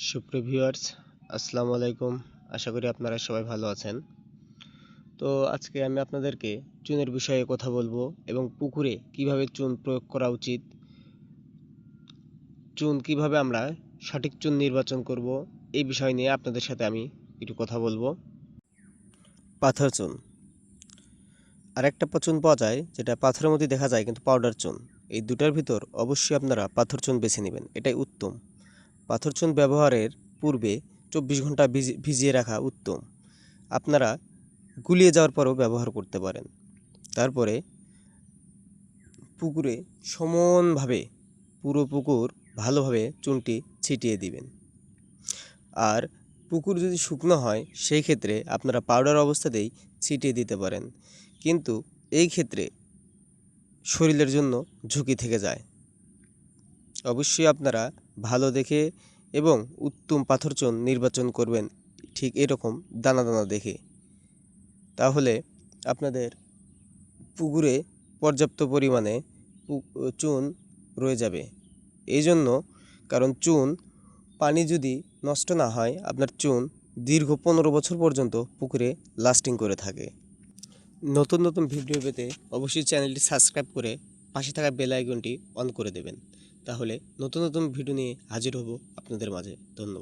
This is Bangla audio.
সুপ্রিয় ভিউয়ার্স, আসসালামু আলাইকুম। আশা করি আপনারা সবাই ভালো আছেন। তো আজকে আমি আপনাদেরকে চুনের বিষয়ে কথা বলবো এবং পুকুরে কিভাবে চুন প্রয়োগ করা উচিত, চুন কিভাবে আমরা সঠিক চুন নির্বাচন করব, এই বিষয় নিয়ে আপনাদের সাথে আমি একটু কথা বলবো। পাথর চুন আর একটা চুন পাওয়া যায় যেটা পাথরের মধ্যে দেখা যায় কিন্তু পাউডার চুন। এই দুটার ভিতর অবশ্যই আপনারা পাথর চুন বেছে নেবেন, এটাই উত্তম। পাথর চুন ব্যবহারের পূর্বে 24 ঘন্টা ভিজিয়ে রাখা উত্তম। আপনারা গুলিয়ে যাওয়ার পরেও ব্যবহার করতে পারেন। তারপরে পুকুরে সমানভাবে পুরো পুকুর ভালোভাবে চুনটি ছিটিয়ে দিবেন। আর পুকুর যদি শুকনো হয় সেই ক্ষেত্রে আপনারা পাউডার অবস্থাতেই ছিটিয়ে দিতে পারেন, কিন্তু এই ক্ষেত্রে শরীরের জন্য ঝুঁকি থেকে যায়। অবশ্যই আপনারা ভালো দেখে এবং উত্তম পাথর চুন নির্বাচন করবেন, ঠিক এরকম দানা দানা দেখে। তাহলে আপনাদের পুকুরে পর্যাপ্ত পরিমাণে চুন রয়ে যাবে। এই জন্য, কারণ চুন পানি যদি নষ্ট না হয়, আপনার চুন দীর্ঘ 15 বছর পর্যন্ত পুকুরে লাস্টিং করে থাকে। নতুন নতুন ভিডিও পেতে অবশ্যই চ্যানেলটি সাবস্ক্রাইব করে পাশে থাকা বেল আইকনটি অন করে দেবেন। তাহলে নতুন নতুন ভিডিও নিয়ে হাজির হব আপনাদের মাঝে। ধন্যবাদ।